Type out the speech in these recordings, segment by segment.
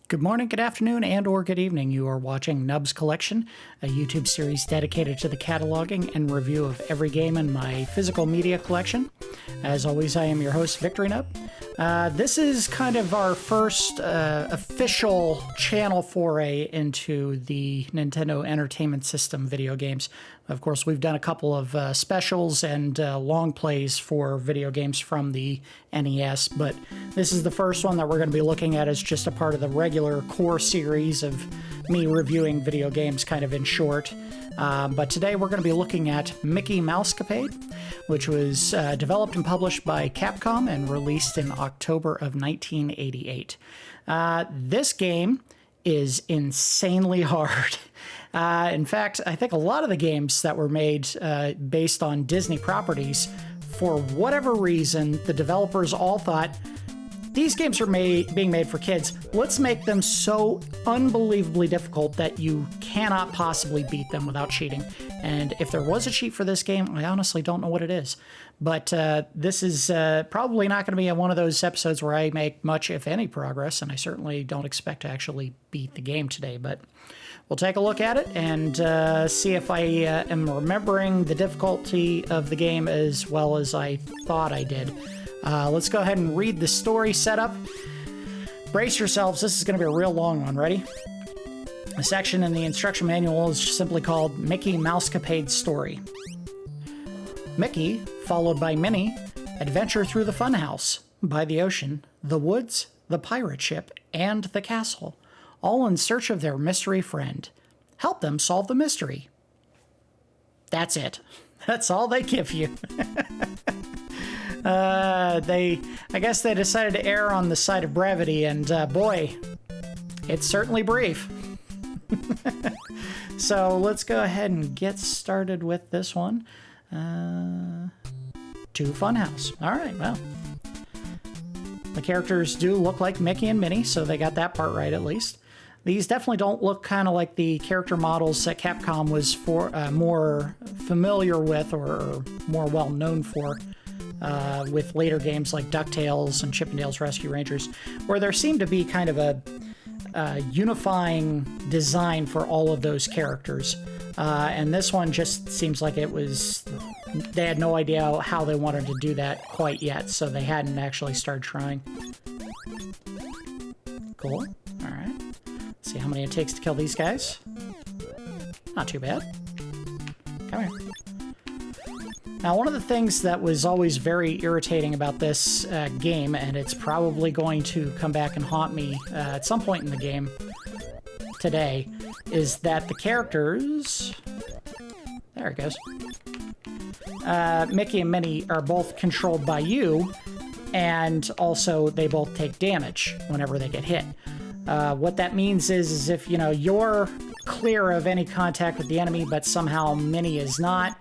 Good morning, good afternoon, and or good evening. You are watching Nub's Collection, a YouTube series dedicated to the cataloging and review of every game in my physical media collection. As always, I am your host, Victory Nub. This is kind of our first official channel foray into the Nintendo Entertainment System video games. Of course, we've done a couple of specials and long plays for video games from the NES, but this is the first one that we're going to be looking at as just a part of the regular core series of me reviewing video games kind of in short. But today we're going to be looking at Mickey Mousecapade, which was developed and published by Capcom and released in October of 1988. This game is insanely hard. In fact, I think a lot of the games that were made based on Disney properties, for whatever reason, the developers all thought, these games are being made for kids. Let's make them so unbelievably difficult that you cannot possibly beat them without cheating. And if there was a cheat for this game, I honestly don't know what it is. But this is probably not going to be one of those episodes where I make much, if any, progress, and I certainly don't expect to actually beat the game today. But we'll take a look at it and see if I am remembering the difficulty of the game as well as I thought I did. Let's go ahead and read the story setup. Brace yourselves, this is going to be a real long one. Ready? A section in the instruction manual is simply called Mickey Mousecapade Story. Mickey, followed by Minnie, adventure through the funhouse, by the ocean, the woods, the pirate ship, and the castle, all in search of their mystery friend. Help them solve the mystery. That's it. That's all they give you. I guess they decided to err on the side of brevity, and boy, it's certainly brief. So let's go ahead and get started with this one. To Funhouse. All right, well, the characters do look like Mickey and Minnie, so they got that part right at least. These definitely don't look kind of like the character models that Capcom was more familiar with or more well known for. With later games like DuckTales and Chip 'n Dale's Rescue Rangers, where there seemed to be kind of a unifying design for all of those characters. And this one just seems like they had no idea how they wanted to do that quite yet, so they hadn't actually started trying. Cool. All right. Let's see how many it takes to kill these guys. Not too bad. Come here. Now, one of the things that was always very irritating about this game, and it's probably going to come back and haunt me at some point in the game today, is that the characters... There it goes. Mickey and Minnie are both controlled by you, and also they both take damage whenever they get hit. What that means is if, you're clear of any contact with the enemy, but somehow Minnie is not,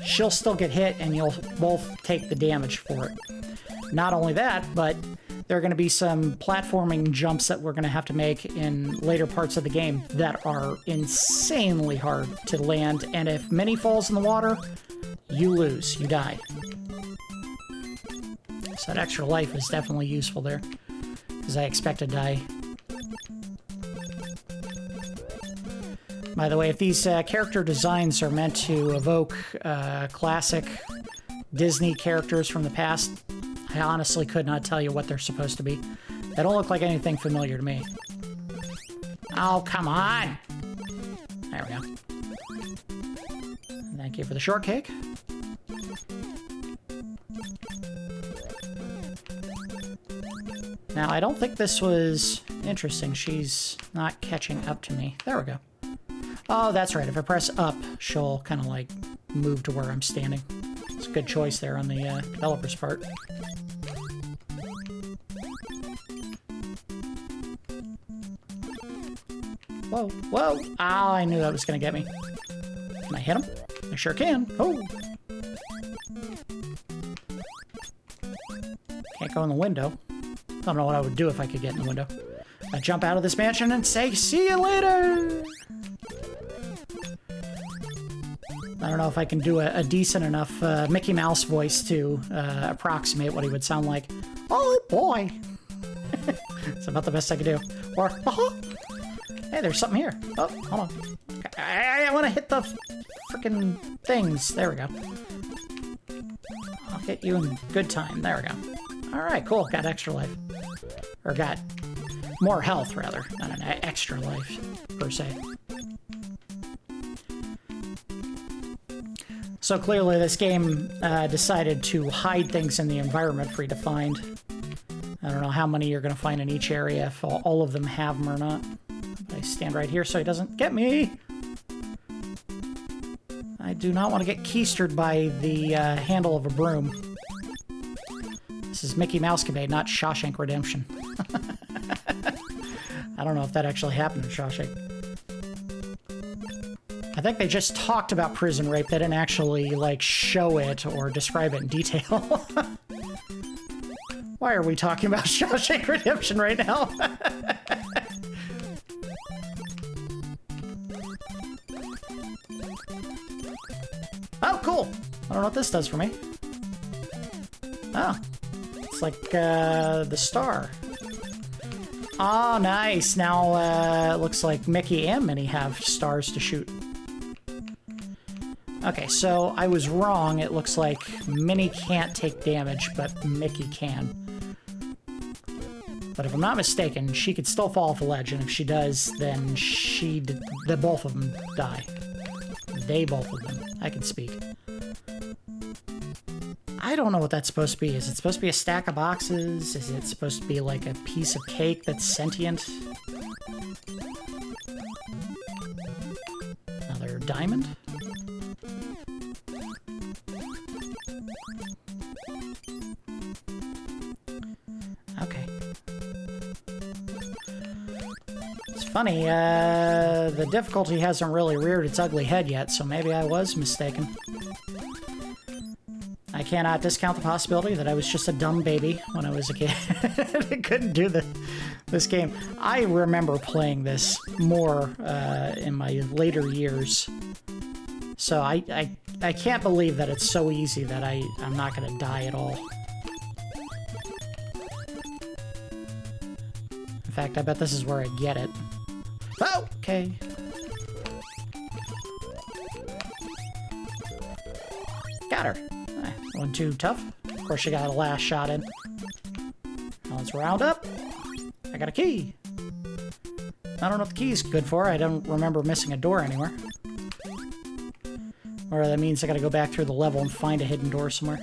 she'll still get hit and you'll both take the damage for it. Not only that, but there are going to be some platforming jumps that we're going to have to make in later parts of the game that are insanely hard to land, and if Minnie falls in the water, you lose, you die. So that extra life is definitely useful there, because I expect to die. By the way, if these character designs are meant to evoke classic Disney characters from the past, I honestly could not tell you what they're supposed to be. They don't look like anything familiar to me. Oh, come on! There we go. Thank you for the shortcake. Now, I don't think this was interesting. She's not catching up to me. There we go. Oh, that's right. If I press up, she'll kind of like move to where I'm standing. It's a good choice there on the developer's part. Whoa, whoa! Oh, I knew that was going to get me. Can I hit him? I sure can. Oh! Can't go in the window. Don't know what I would do if I could get in the window. I jump out of this mansion and say, see you later! I don't know if I can do a decent enough Mickey Mouse voice to approximate what he would sound like. Oh boy! It's about the best I could do. Or, hey, there's something here. Oh, hold on. I want to hit the freaking things. There we go. I'll hit you in good time. There we go. All right, cool. Got extra life. Or got more health, rather. Not an extra life, per se. So clearly this game decided to hide things in the environment for you to find. I don't know how many you're going to find in each area, if all of them have them or not. But I stand right here so he doesn't get me. I do not want to get keistered by the handle of a broom. This is Mickey Mousecapade, not Shawshank Redemption. I don't know if that actually happened in Shawshank. I think they just talked about prison rape. They didn't actually, like, show it or describe it in detail. Why are we talking about Shawshank Redemption right now? Oh, cool! I don't know what this does for me. Oh. It's like, the star. Oh, nice. Now, it looks like Mickey and Minnie have stars to shoot. Okay, so I was wrong. It looks like Minnie can't take damage, but Mickey can. But if I'm not mistaken, she could still fall off a ledge, and if she does, then both of them die. They both of them. I can speak. I don't know what that's supposed to be. Is it supposed to be a stack of boxes? Is it supposed to be like a piece of cake that's sentient? Another diamond? Okay. It's funny, the difficulty hasn't really reared its ugly head yet, so maybe I was mistaken. I cannot discount the possibility that I was just a dumb baby when I was a kid. I couldn't do this game. I remember playing this more in my later years. So I can't believe that it's so easy that I'm not going to die at all. In fact, I bet this is where I get it. Oh, okay. Got her. Wasn't too tough. Of course, she got a last shot in. Now let's round up. I got a key. I don't know what the key's good for. I don't remember missing a door anywhere. Or that means I gotta go back through the level and find a hidden door somewhere.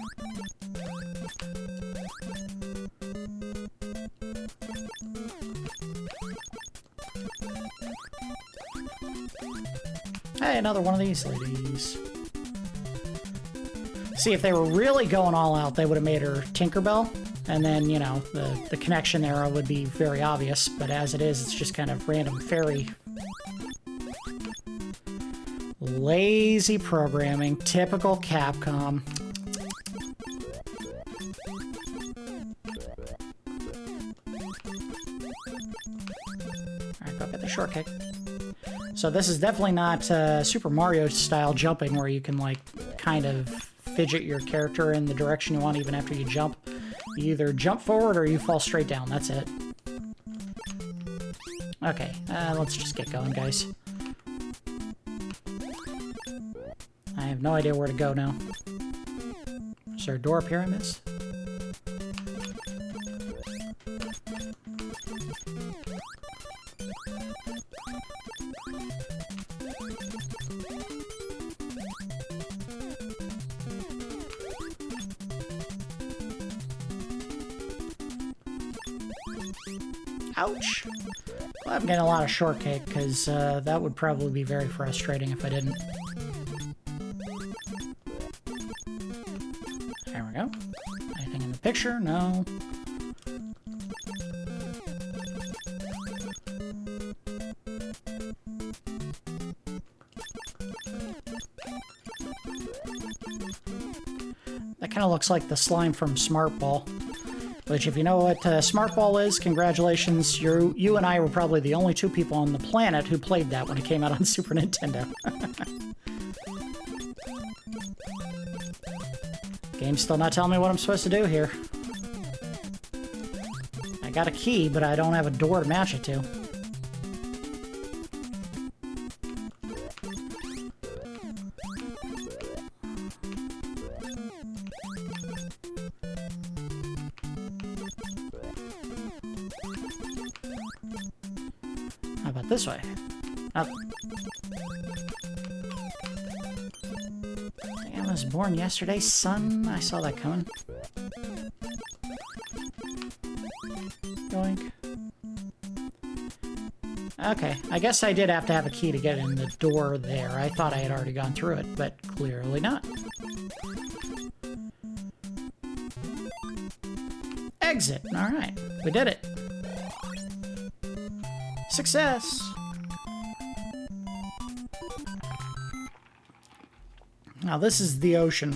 Hey, another one of these ladies. See, if they were really going all out, they would have made her Tinkerbell, and then, you know, the connection there would be very obvious, but as it is, it's just kind of random fairy. Lazy programming, typical Capcom. Alright, go get the short kick. So this is definitely not Super Mario-style jumping, where you can, like, kind of fidget your character in the direction you want even after you jump. You either jump forward or you fall straight down. That's it. Okay, let's just get going, guys. I have no idea where to go now. Is there a door up here I missed? Ouch! Well, I'm getting a lot of shortcake, because that would probably be very frustrating if I didn't. There we go. Anything in the picture? No. That kind of looks like the slime from Smart Ball. Which, if you know what Smart Ball is, congratulations. You and I were probably the only two people on the planet who played that when it came out on Super Nintendo. Game's still not telling me what I'm supposed to do here. I got a key, but I don't have a door to match it to. How about this way? Up. I was born yesterday, son. I saw that coming. Yoink. Okay, I guess I did have to have a key to get in the door there. I thought I had already gone through it, but clearly not. Exit. Alright, we did it. Success! Now this is the ocean.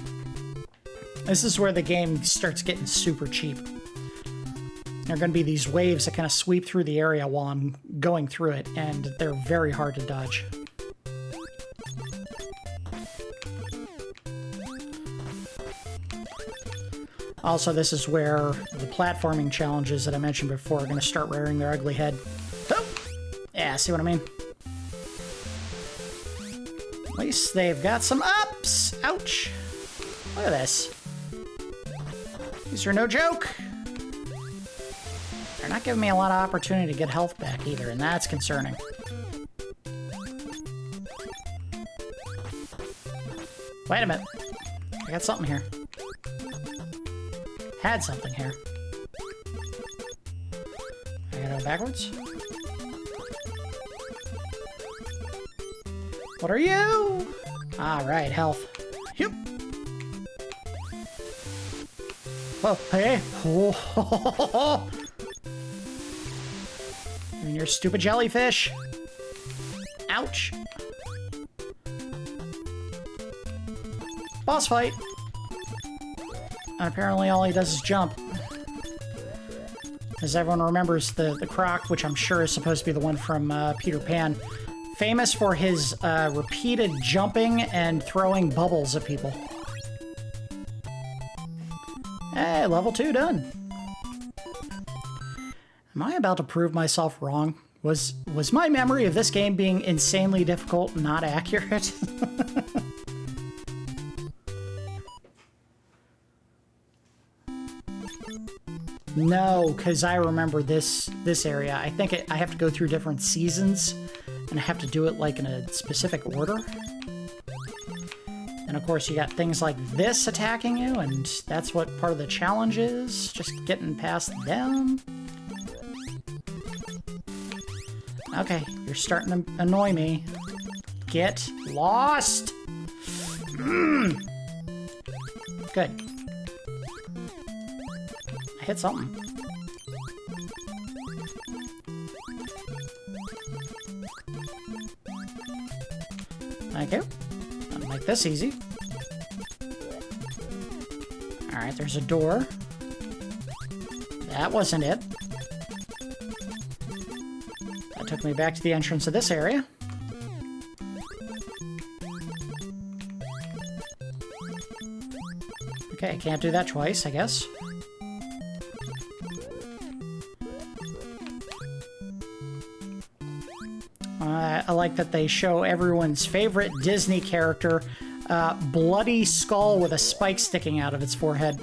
This is where the game starts getting super cheap. There are going to be these waves that kind of sweep through the area while I'm going through it, and they're very hard to dodge. Also, this is where the platforming challenges that I mentioned before are going to start rearing their ugly head. Oh! Yeah, see what I mean? At least they've got some ups! Ouch! Look at this. These are no joke! They're not giving me a lot of opportunity to get health back either, and that's concerning. Wait a minute. I got something here. Had something here. I gotta go backwards? What are you? Alright, health. Yep. Oh, hey. Oh, and your stupid jellyfish. Ouch. Boss fight. And apparently all he does is jump. As everyone remembers, the croc, which I'm sure is supposed to be the one from Peter Pan, famous for his repeated jumping and throwing bubbles at people. Hey, level 2 done. Am I about to prove myself wrong? Was my memory of this game being insanely difficult not accurate? No, because I remember this area. I think I have to go through different seasons, and I have to do it like in a specific order. And of course you got things like this attacking you, and that's what part of the challenge is, just getting past them. Okay, you're starting to annoy me. Get lost! Good. I hit something. Thank you. I'll make this easy. Alright, there's a door. That wasn't it. That took me back to the entrance of this area. Okay, I can't do that twice, I guess. I like that they show everyone's favorite Disney character, bloody skull with a spike sticking out of its forehead.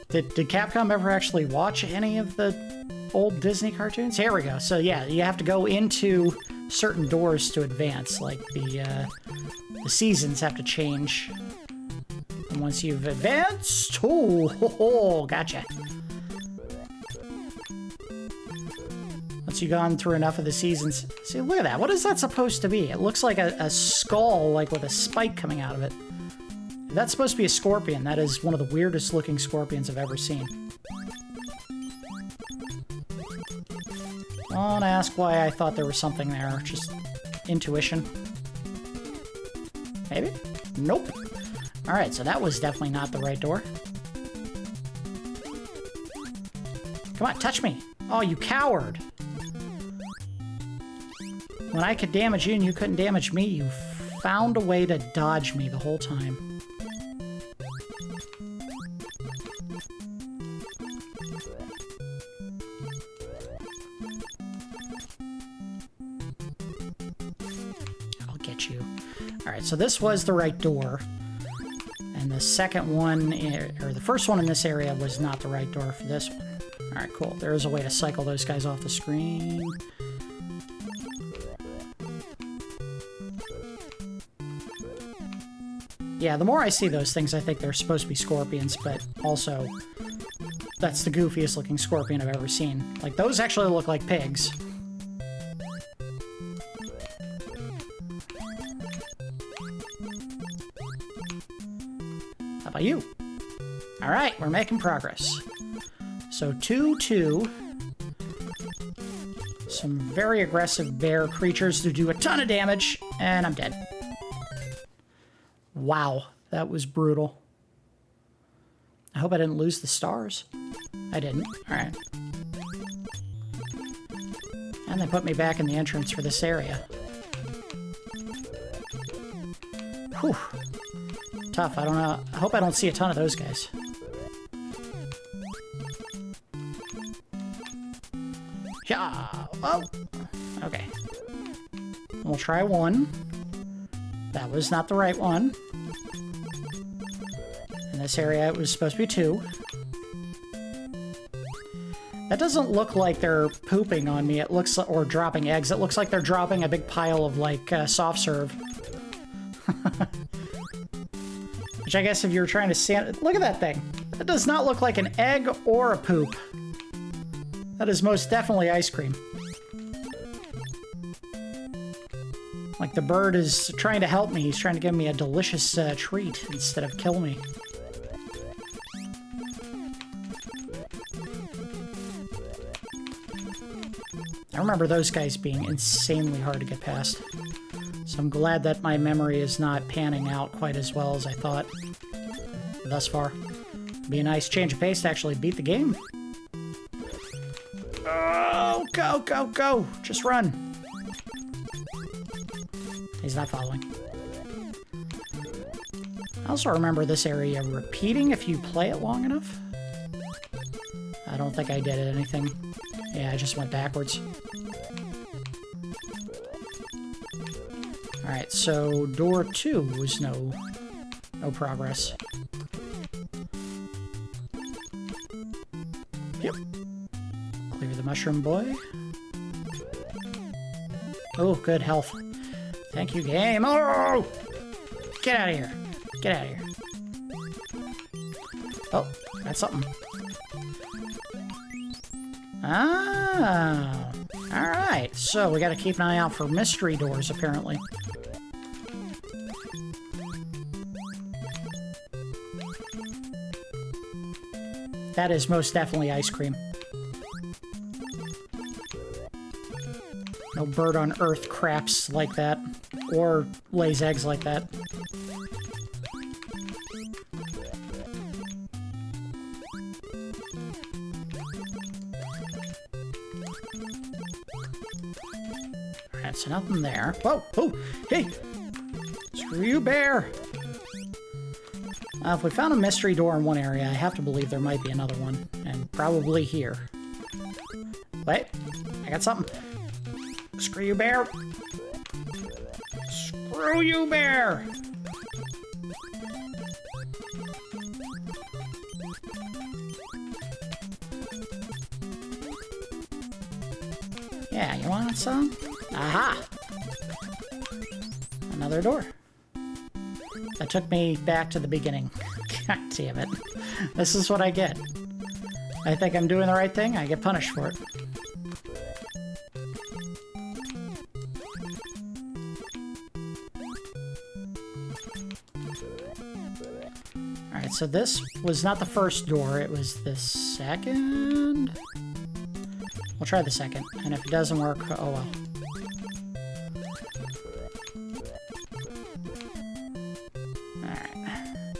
Did Capcom ever actually watch any of the old Disney cartoons? Here we go. So yeah, you have to go into certain doors to advance, like the seasons have to change. And once you've advanced, oh, gotcha. Once you've gone through enough of the seasons, see, look at that. What is that supposed to be? It looks like a skull, like with a spike coming out of it. If that's supposed to be a scorpion. That is one of the weirdest looking scorpions I've ever seen. Don't ask why I thought there was something there. Just intuition. Maybe? Nope. Alright, so that was definitely not the right door. Come on, touch me. Oh, you coward. When I could damage you and you couldn't damage me, you found a way to dodge me the whole time. get you. Alright, so this was the right door. And the second one, or the first one in this area was not the right door for this one. Alright, cool. There is a way to cycle those guys off the screen. Yeah, the more I see those things, I think they're supposed to be scorpions, but also, that's the goofiest looking scorpion I've ever seen. Like, those actually look like pigs. How about you? Alright, we're making progress. So 2-2. Some very aggressive bear creatures who do a ton of damage, and I'm dead. Wow, that was brutal. I hope I didn't lose the stars. I didn't. Alright. And they put me back in the entrance for this area. Whew. Tough. I don't know. I hope I don't see a ton of those guys. Yeah. Oh. Okay. We'll try one. That was not the right one. In this area, it was supposed to be 2. That doesn't look like they're pooping on me. It looks or dropping eggs. It looks like they're dropping a big pile of, like, soft serve. Which I guess if you were trying to stand... Look at that thing. That does not look like an egg or a poop. That is most definitely ice cream. Like, the bird is trying to help me. He's trying to give me a delicious treat instead of kill me. I remember those guys being insanely hard to get past. So I'm glad that my memory is not panning out quite as well as I thought thus far. It'd be a nice change of pace to actually beat the game. Oh, go, go, go! Just run! He's not following. I also remember this area repeating if you play it long enough. I don't think I did anything. Yeah, I just went backwards. Alright, so door 2 was no progress. Yep. Clear the mushroom boy. Oh, good health. Thank you, game. Oh! Get out of here. Get out of here. Oh, that's something. Ah, alright. So we gotta keep an eye out for mystery doors, apparently. That is most definitely ice cream. No bird on earth craps like that. Or lays eggs like that. Alright, so nothing there. Whoa! Oh! Hey! Screw you, bear! If we found a mystery door in one area, I have to believe there might be another one. And probably here. Wait! I got something! Screw you, bear! Screw you, bear! Yeah, you want some? Aha! Another door. That took me back to the beginning. God damn it. This is what I get. I think I'm doing the right thing, I get punished for it. Alright, so this was not the first door, it was the second? We'll try the second, and if it doesn't work, oh well. Alright.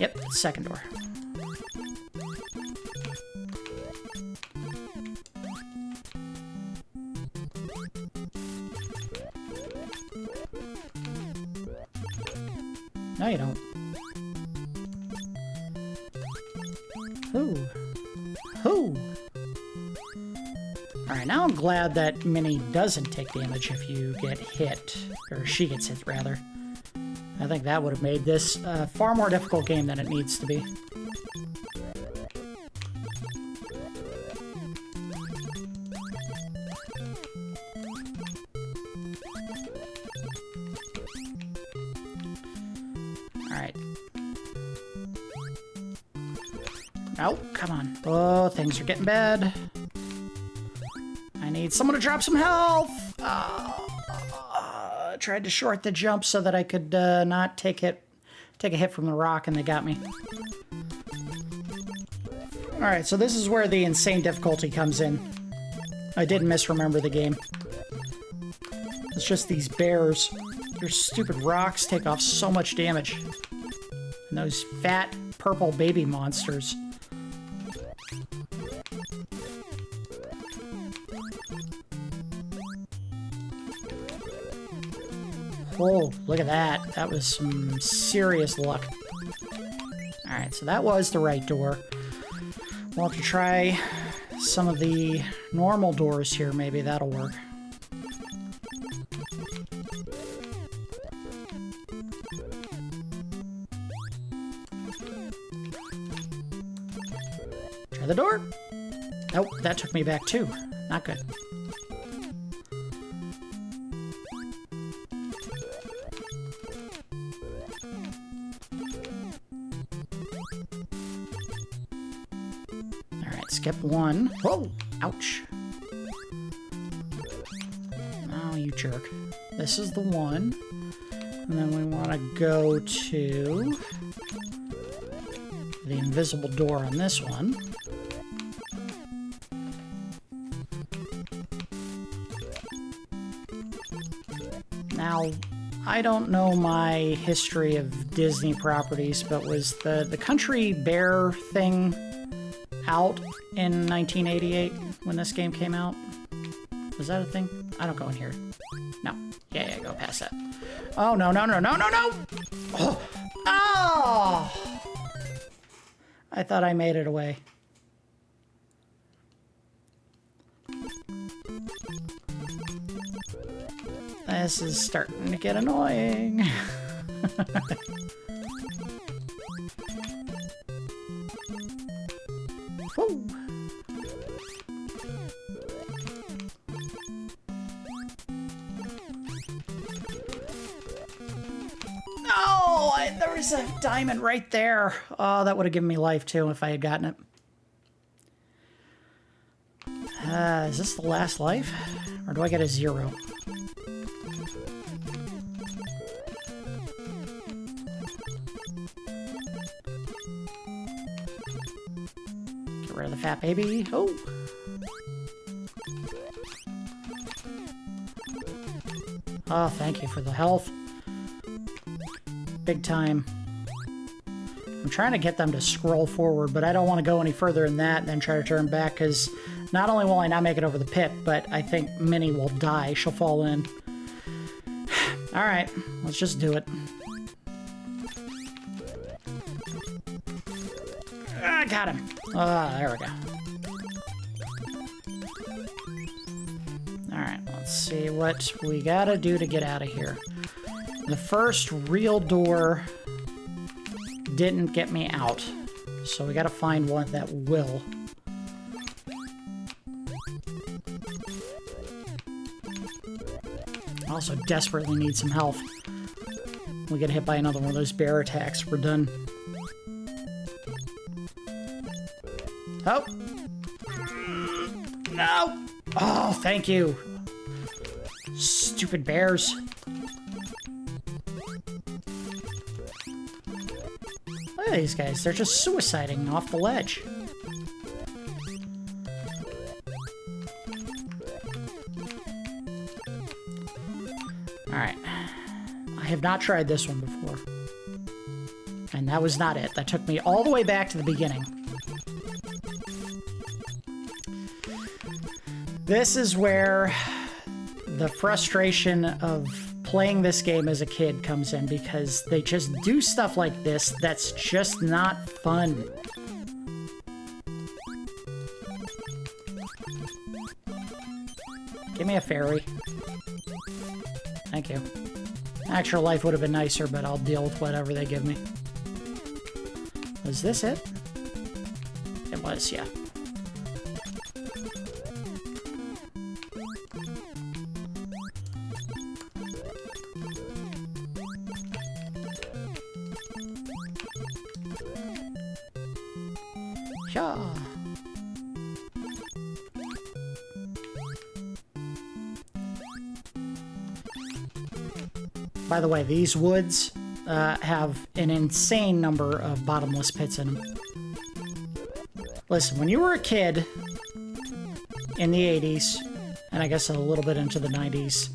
Yep, second door. No, you don't. Who? Who? Alright, now I'm glad that Minnie doesn't take damage if you get hit. Or she gets hit, rather. I think that would have made this a far more difficult game than it needs to be. Alright. Oh, come on. Oh, things are getting bad. I need someone to drop some health! Tried to short the jump so that I could not take a hit from the rock, and they got me. Alright, so this is where the insane difficulty comes in. I did misremember the game. It's just these bears. Their stupid rocks take off so much damage. And those fat, purple baby monsters. Oh, look at that. That was some serious luck. Alright, so that was the right door. We'll have to try some of the normal doors here. Maybe that'll work. Try the door. Nope, that took me back too. Not good. Skip one. Whoa! Ouch. Oh, you jerk. This is the one. And then we want to go to the invisible door on this one. Now, I don't know my history of Disney properties, but was the Country Bear thing out in 1988 when this game came out? Was that a thing? I don't go in here. No. Yeah, go past that. Oh, no, no, no, no, no, no! Oh! Oh! I thought I made it away. This is starting to get annoying. Woo! No! There was a diamond right there. Oh, that would have given me life too if I had gotten it. Is this the last life? Or do I get a 0? Get rid of the fat baby. Oh! Oh, thank you for the health. Big time. I'm trying to get them to scroll forward, but I don't want to go any further than that and then try to turn back, because not only will I not make it over the pit, but I think Minnie will die. She'll fall in. Alright, let's just do it. I got him. There we go. Alright, let's see what we gotta do to get out of here. The first real door didn't get me out, so we gotta find one that will. I also desperately need some health. We get hit by another one of those bear attacks, we're done. Oh! No! Oh, thank you! Stupid bears. Look at these guys, they're just suiciding off the ledge. Alright. I have not tried this one before. And that was not it. That took me all the way back to the beginning. This is where the frustration of playing this game as a kid comes in, because they just do stuff like this that's just not fun. Give me a fairy. Thank you. Extra life would have been nicer, but I'll deal with whatever they give me. Was this it? It was, yeah. Yeah. By the way, these woods have an insane number of bottomless pits in them. Listen, when you were a kid in the 80s, and I guess a little bit into the 90s,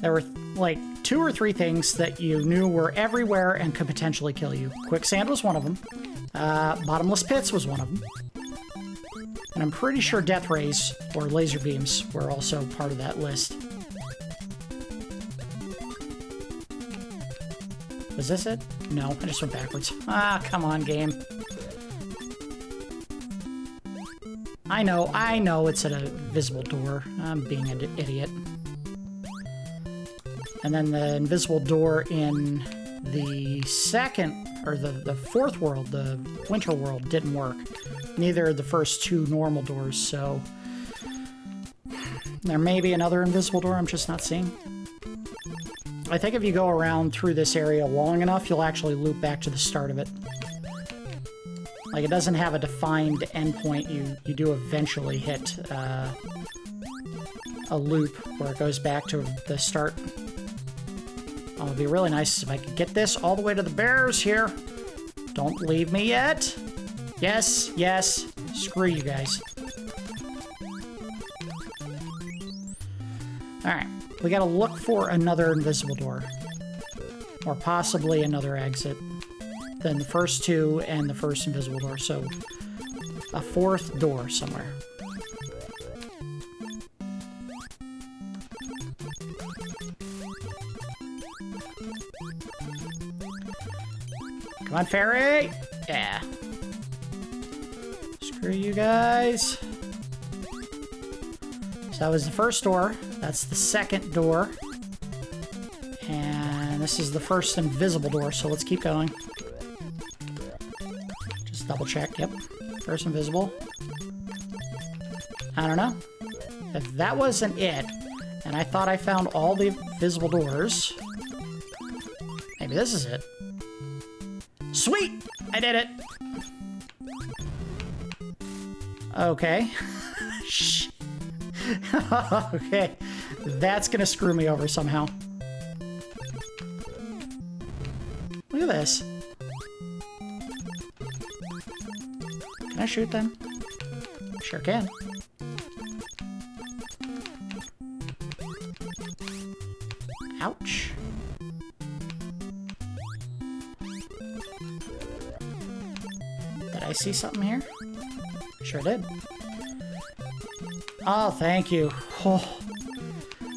there were like 2 or 3 things that you knew were everywhere and could potentially kill you. Quicksand was one of them. Bottomless pits was one of them. And I'm pretty sure death rays or laser beams were also part of that list. Was this it? No, I just went backwards. Ah, come on, game. I know it's at a visible door. I'm being an idiot. And then the invisible door in the second, or the fourth world, the winter world, didn't work. Neither of the first 2 normal doors, so there may be another invisible door I'm just not seeing. I think if you go around through this area long enough, you'll actually loop back to the start of it. Like, it doesn't have a defined endpoint. You do eventually hit a loop where it goes back to the start. Oh, it'd be really nice if I could get this all the way to the bears here. Don't leave me yet. Yes, yes. Screw you guys. Alright. We gotta look for another invisible door. Or possibly another exit. Than the first 2 and the first invisible door. So, a 4th door somewhere. Come on, fairy! Yeah. Screw you guys. So that was the first door. That's the second door. And this is the first invisible door, so let's keep going. Just double check, yep. First invisible. I don't know. If that wasn't it, and I thought I found all the invisible doors, maybe this is it. Sweet! I did it! Okay. Okay. That's gonna screw me over somehow. Look at this. Can I shoot them? Sure can. Ouch. Did I see something here? Sure did. Oh, thank you. Oh.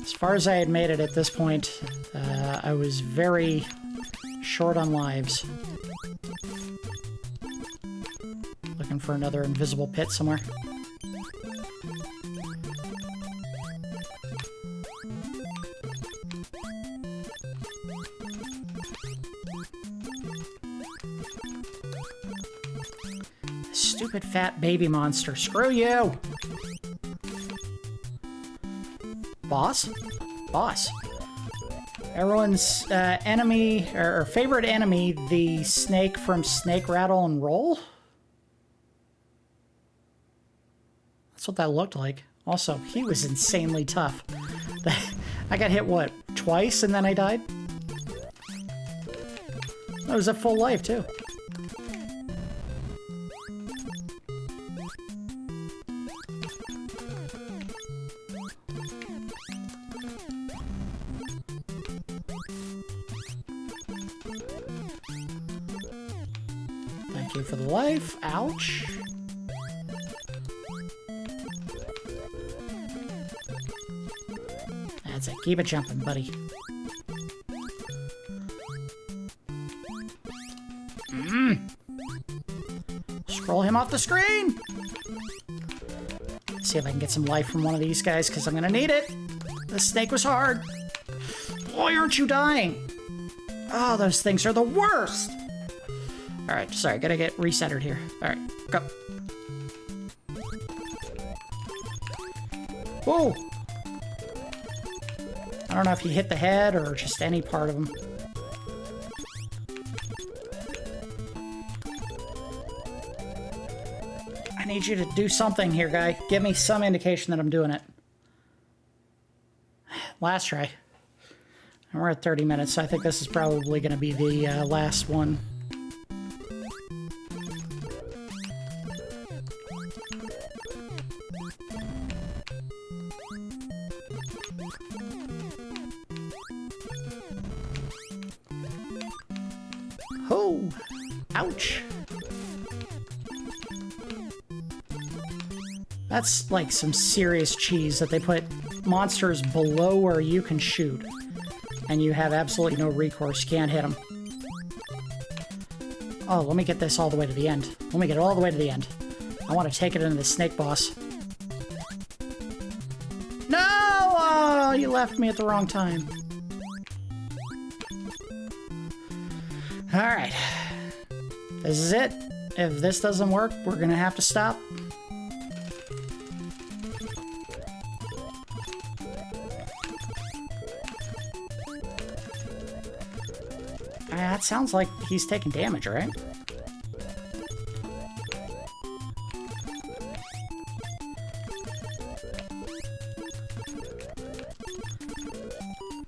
As far as I had made it at this point, I was very short on lives. Looking for another invisible pit somewhere. Stupid fat baby monster. Screw you! Boss? Boss. Everyone's enemy, or favorite enemy, the snake from Snake, Rattle, and Roll? That's what that looked like. Also, he was insanely tough. I got hit, what, twice and then I died? That was a full life, too. Thank you for the life. Ouch. That's it. Keep it jumping, buddy. Scroll him off the screen! See if I can get some life from one of these guys, because I'm gonna need it. This snake was hard. Why aren't you dying? Oh, those things are the worst! Alright, sorry, gotta get recentered here. Alright, go. Whoa! I don't know if you hit the head or just any part of them. I need you to do something here, guy. Give me some indication that I'm doing it. Last try. And we're at 30 minutes, so I think this is probably going to be the last one. Oh! Ouch! That's like some serious cheese that they put monsters below where you can shoot. And you have absolutely no recourse. You can't hit them. Oh, let me get this all the way to the end. Let me get it all the way to the end. I want to take it into the snake boss. No! Oh, you left me at the wrong time. Alright. This is it. If this doesn't work, we're gonna have to stop. That sounds like he's taking damage, right?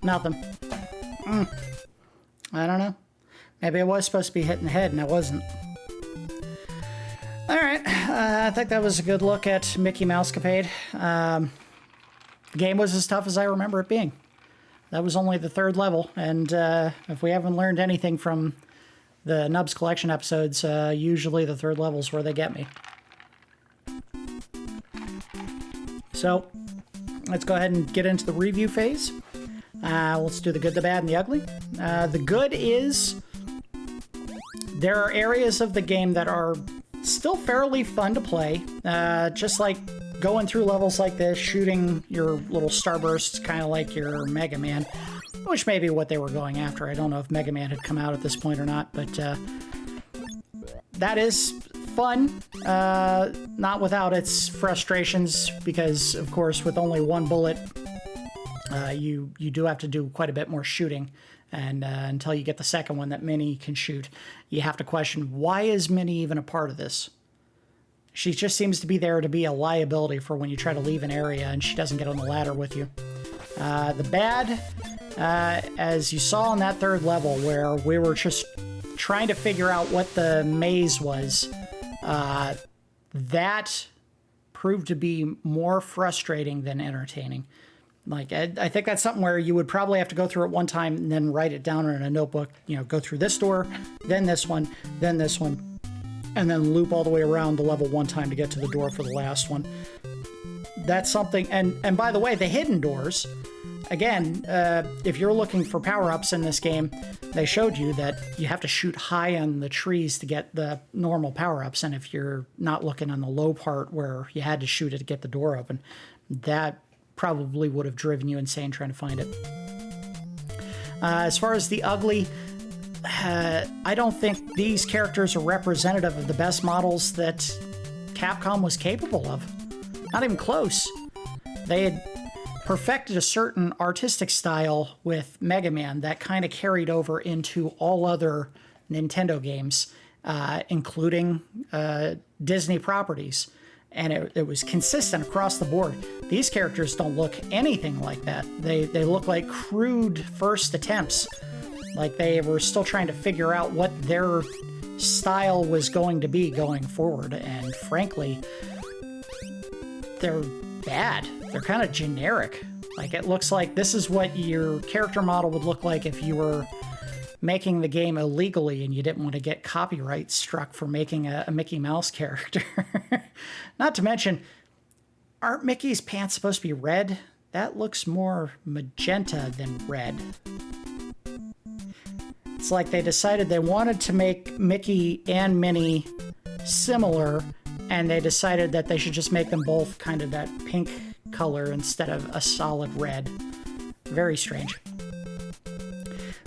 Nothing. I don't know. Maybe I was supposed to be hitting the head and I wasn't. Alright, I think that was a good look at Mickey Mousecapade. The game was as tough as I remember it being. That was only the third level, and if we haven't learned anything from the Nubs Collection episodes, usually the third level is where they get me. So, let's go ahead and get into the review phase. Let's do the good, the bad, and the ugly. The good is there are areas of the game that are still fairly fun to play, just like going through levels like this, shooting your little starbursts, kind of like your Mega Man, which may be what they were going after. I don't know if Mega Man had come out at this point or not, but that is fun, not without its frustrations, because, of course, with only one bullet, you do have to do quite a bit more shooting, and until you get the second one that Minnie can shoot, you have to question, why is Minnie even a part of this? She just seems to be there to be a liability for when you try to leave an area and she doesn't get on the ladder with you. The bad, as you saw on that third level where we were just trying to figure out what the maze was, that proved to be more frustrating than entertaining. Like, I think that's something where you would probably have to go through it one time and then write it down in a notebook, you know, go through this door, then this one, and then loop all the way around the level one time to get to the door for the last one. That's something, and by the way, the hidden doors, again, if you're looking for power-ups in this game, they showed you that you have to shoot high on the trees to get the normal power-ups, and if you're not looking on the low part where you had to shoot it to get the door open, that probably would have driven you insane trying to find it. As far as the ugly, I don't think these characters are representative of the best models that Capcom was capable of. Not even close. They had perfected a certain artistic style with Mega Man that kind of carried over into all other Nintendo games, including Disney properties. And it was consistent across the board. These characters don't look anything like that. They look like crude first attempts. Like they were still trying to figure out what their style was going to be going forward. And frankly, they're bad. They're kind of generic. Like it looks like this is what your character model would look like if you were making the game illegally and you didn't want to get copyright struck for making a Mickey Mouse character. Not to mention, aren't Mickey's pants supposed to be red? That looks more magenta than red. It's like they decided they wanted to make Mickey and Minnie similar, and they decided that they should just make them both kind of that pink color instead of a solid red. Very strange.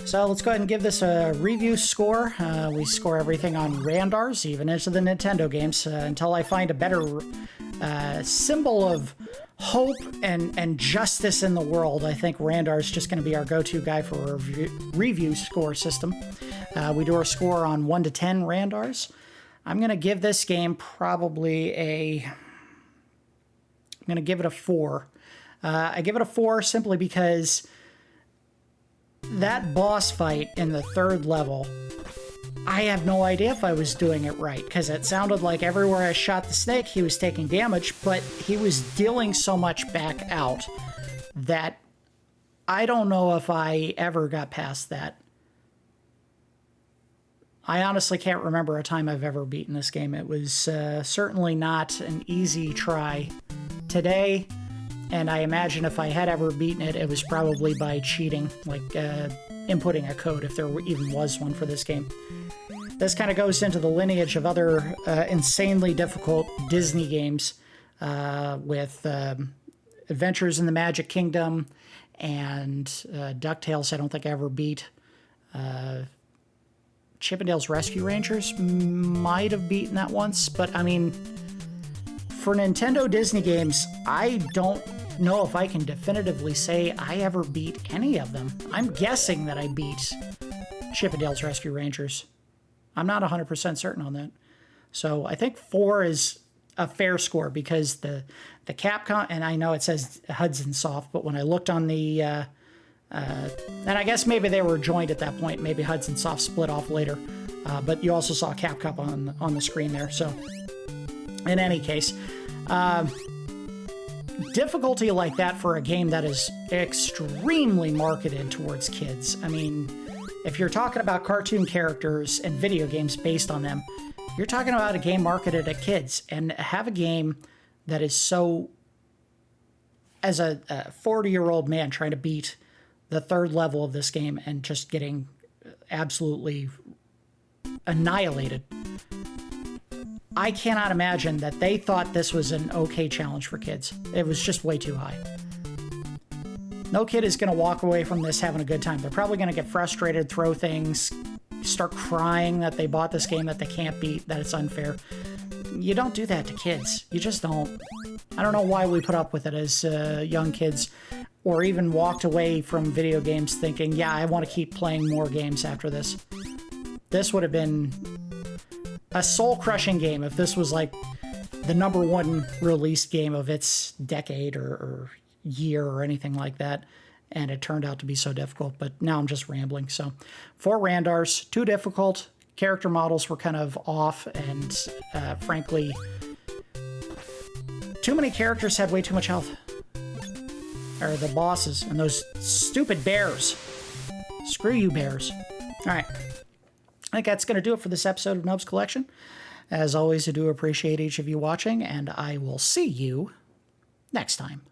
So let's go ahead and give this a review score. We score everything on Randars, even into the Nintendo games, until I find a better symbol of hope and justice in the world. I think Randar is just going to be our go-to guy for a review score system. We do our score on 1 to 10 Randars. I'm going to give this game probably I'm going to give it a 4. I give it a 4 simply because that boss fight in the 3rd level, I have no idea if I was doing it right, because it sounded like everywhere I shot the snake, he was taking damage, but he was dealing so much back out that I don't know if I ever got past that. I honestly can't remember a time I've ever beaten this game. It was certainly not an easy try today, and I imagine if I had ever beaten it, it was probably by cheating, like inputting a code, if there even was one for this game. This kind of goes into the lineage of other insanely difficult Disney games with Adventures in the Magic Kingdom and DuckTales. I don't think I ever beat. Chippendale's Rescue Rangers might have beaten that once, but I mean, for Nintendo Disney games, I don't know if I can definitively say I ever beat any of them. I'm guessing that I beat Chippendale's Rescue Rangers. I'm not 100% certain on that. So I think 4 is a fair score because the Capcom, and I know it says Hudson Soft, but when I looked on the, and I guess maybe they were joined at that point, maybe Hudson Soft split off later, but you also saw Capcom on the screen there. So in any case, difficulty like that for a game that is extremely marketed towards kids. I mean, if you're talking about cartoon characters and video games based on them, you're talking about a game marketed at kids, and have a game that is so, as a 40-year-old man trying to beat the 3rd level of this game and just getting absolutely annihilated. I cannot imagine that they thought this was an okay challenge for kids. It was just way too high. No kid is going to walk away from this having a good time. They're probably going to get frustrated, throw things, start crying that they bought this game that they can't beat, that it's unfair. You don't do that to kids. You just don't. I don't know why we put up with it as young kids, or even walked away from video games thinking, yeah, I want to keep playing more games after this. This would have been a soul-crushing game if this was like the #1 released game of its decade or year or anything like that, and it turned out to be so difficult. But now I'm just rambling. So 4 Randars, too difficult. Character models were kind of off, and frankly, too many characters had way too much health. Or the bosses, and those stupid bears. Screw you, bears. All right. I think that's going to do it for this episode of Nubs Collection. As always, I do appreciate each of you watching, and I will see you next time.